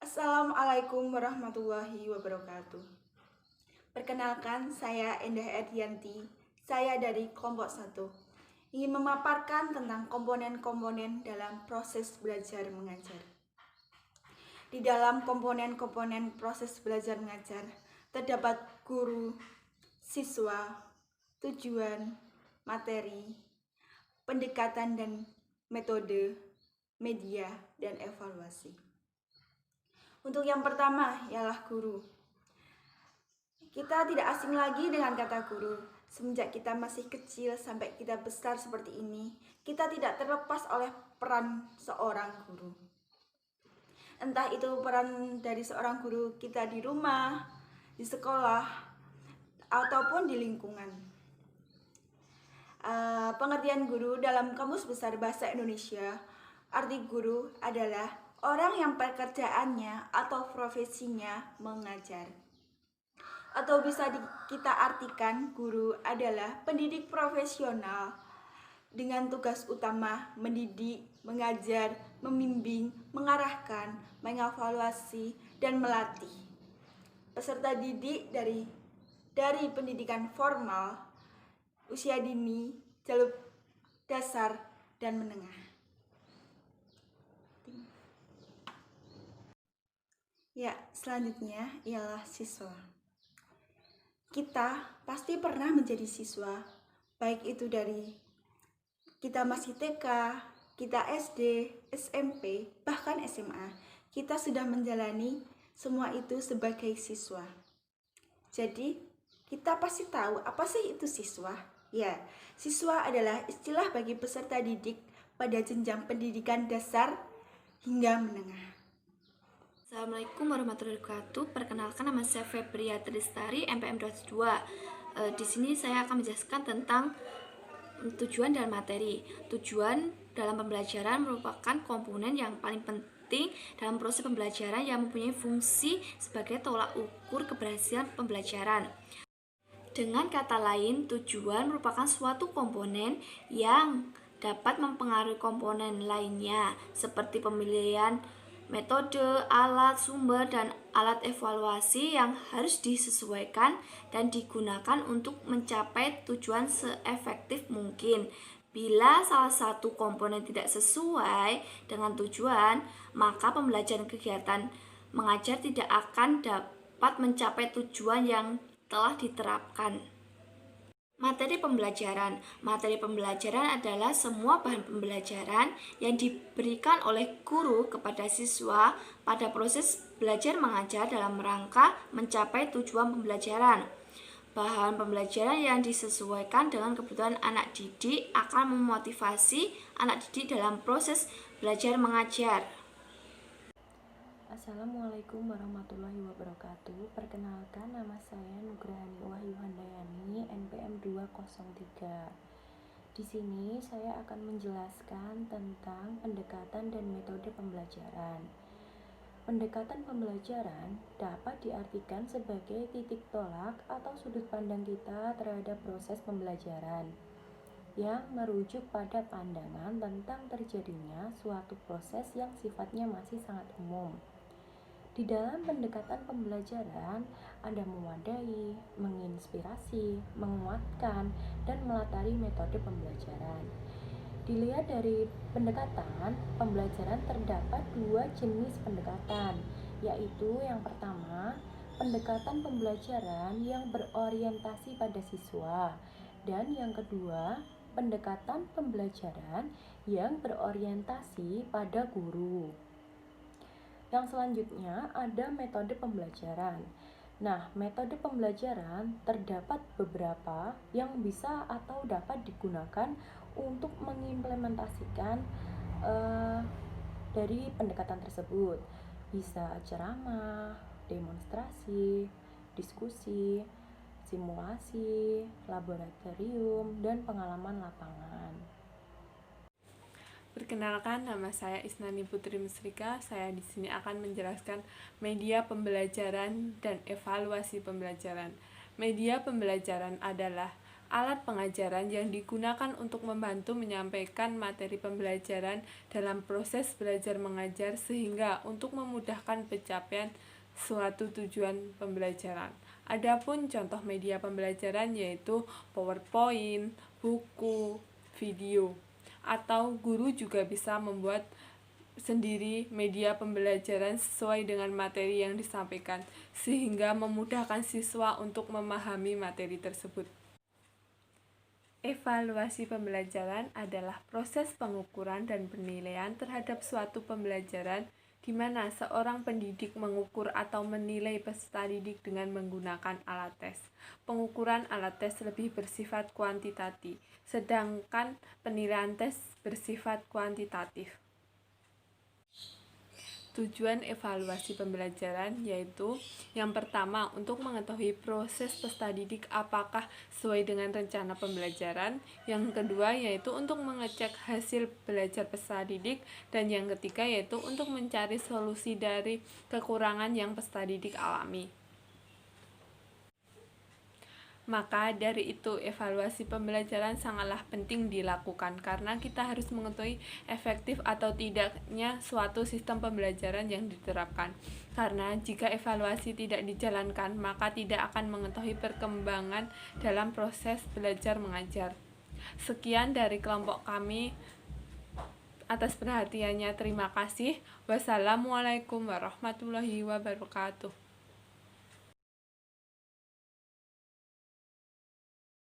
Assalamualaikum warahmatullahi wabarakatuh. Perkenalkan, saya Endah Edianti. Saya dari kelompok 1. Ingin memaparkan tentang komponen-komponen dalam proses belajar mengajar. Di dalam komponen-komponen proses belajar mengajar, terdapat guru, siswa, tujuan, materi, pendekatan dan metode, media, dan evaluasi. Untuk yang pertama ialah guru. Kita tidak asing lagi dengan kata guru. Semenjak kita masih kecil sampai kita besar seperti ini, kita tidak terlepas oleh peran seorang guru. Entah itu peran dari seorang guru kita di rumah, di sekolah, ataupun di lingkungan. Pengertian guru dalam Kamus Besar Bahasa Indonesia, arti guru adalah orang yang pekerjaannya atau profesinya mengajar. Atau bisa kita artikan guru adalah pendidik profesional dengan tugas utama mendidik, mengajar, membimbing, mengarahkan, mengevaluasi, dan melatih peserta didik dari pendidikan formal, usia dini, jalur dasar, dan menengah. Ya, selanjutnya ialah siswa. Kita pasti pernah menjadi siswa, baik itu dari kita masih TK, kita SD, SMP, bahkan SMA. Kita sudah menjalani semua itu sebagai siswa. Jadi, kita pasti tahu apa sih itu siswa? Ya, siswa adalah istilah bagi peserta didik pada jenjang pendidikan dasar hingga menengah. Assalamualaikum warahmatullahi wabarakatuh. Perkenalkan, nama saya Febria Tristari, MPM 2. Di sini saya akan menjelaskan tentang tujuan dan materi. Tujuan dalam pembelajaran merupakan komponen yang paling penting dalam proses pembelajaran yang mempunyai fungsi sebagai tolak ukur keberhasilan pembelajaran. Dengan kata lain, tujuan merupakan suatu komponen yang dapat mempengaruhi komponen lainnya, seperti pemilihan metode, alat, sumber, dan alat evaluasi yang harus disesuaikan dan digunakan untuk mencapai tujuan seefektif mungkin. Bila salah satu komponen tidak sesuai dengan tujuan, maka pembelajaran kegiatan mengajar tidak akan dapat mencapai tujuan yang telah diterapkan. Materi pembelajaran. Materi pembelajaran adalah semua bahan pembelajaran yang diberikan oleh guru kepada siswa pada proses belajar mengajar dalam rangka mencapai tujuan pembelajaran. Bahan pembelajaran yang disesuaikan dengan kebutuhan anak didik akan memotivasi anak didik dalam proses belajar mengajar. Assalamualaikum warahmatullahi wabarakatuh. Perkenalkan, nama saya Nugrahani Wahyu Handayani, NPM 203. Di sini saya akan menjelaskan tentang pendekatan dan metode pembelajaran. Pendekatan pembelajaran dapat diartikan sebagai titik tolak atau sudut pandang kita terhadap proses pembelajaran yang merujuk pada pandangan tentang terjadinya suatu proses yang sifatnya masih sangat umum. Di dalam pendekatan pembelajaran, ada mewadahi, menginspirasi, menguatkan, dan melatari metode pembelajaran. Dilihat dari pendekatan, pembelajaran terdapat dua jenis pendekatan, yaitu yang pertama, pendekatan pembelajaran yang berorientasi pada siswa, dan yang kedua, pendekatan pembelajaran yang berorientasi pada guru. Yang selanjutnya ada metode pembelajaran. Nah, metode pembelajaran terdapat beberapa yang bisa atau dapat digunakan untuk mengimplementasikan dari pendekatan tersebut. Bisa ceramah, demonstrasi, diskusi, simulasi, laboratorium, dan pengalaman lapangan. Perkenalkan, nama saya Isnani Putri Musrika. Saya di sini akan menjelaskan media pembelajaran dan evaluasi pembelajaran. Media pembelajaran adalah alat pengajaran yang digunakan untuk membantu menyampaikan materi pembelajaran dalam proses belajar mengajar sehingga untuk memudahkan pencapaian suatu tujuan pembelajaran. Adapun contoh media pembelajaran yaitu PowerPoint, buku, video, atau guru juga bisa membuat sendiri media pembelajaran sesuai dengan materi yang disampaikan sehingga memudahkan siswa untuk memahami materi tersebut. Evaluasi pembelajaran adalah proses pengukuran dan penilaian terhadap suatu pembelajaran di mana seorang pendidik mengukur atau menilai peserta didik dengan menggunakan alat tes. Pengukuran alat tes lebih bersifat kuantitatif, sedangkan penilaian tes bersifat kuantitatif. Tujuan evaluasi pembelajaran yaitu yang pertama untuk mengetahui proses peserta didik apakah sesuai dengan rencana pembelajaran, yang kedua yaitu untuk mengecek hasil belajar peserta didik, dan yang ketiga yaitu untuk mencari solusi dari kekurangan yang peserta didik alami. Maka dari itu evaluasi pembelajaran sangatlah penting dilakukan karena kita harus mengetahui efektif atau tidaknya suatu sistem pembelajaran yang diterapkan. Karena jika evaluasi tidak dijalankan, maka tidak akan mengetahui perkembangan dalam proses belajar mengajar. Sekian dari kelompok kami. Atas perhatiannya terima kasih. Wassalamualaikum warahmatullahi wabarakatuh.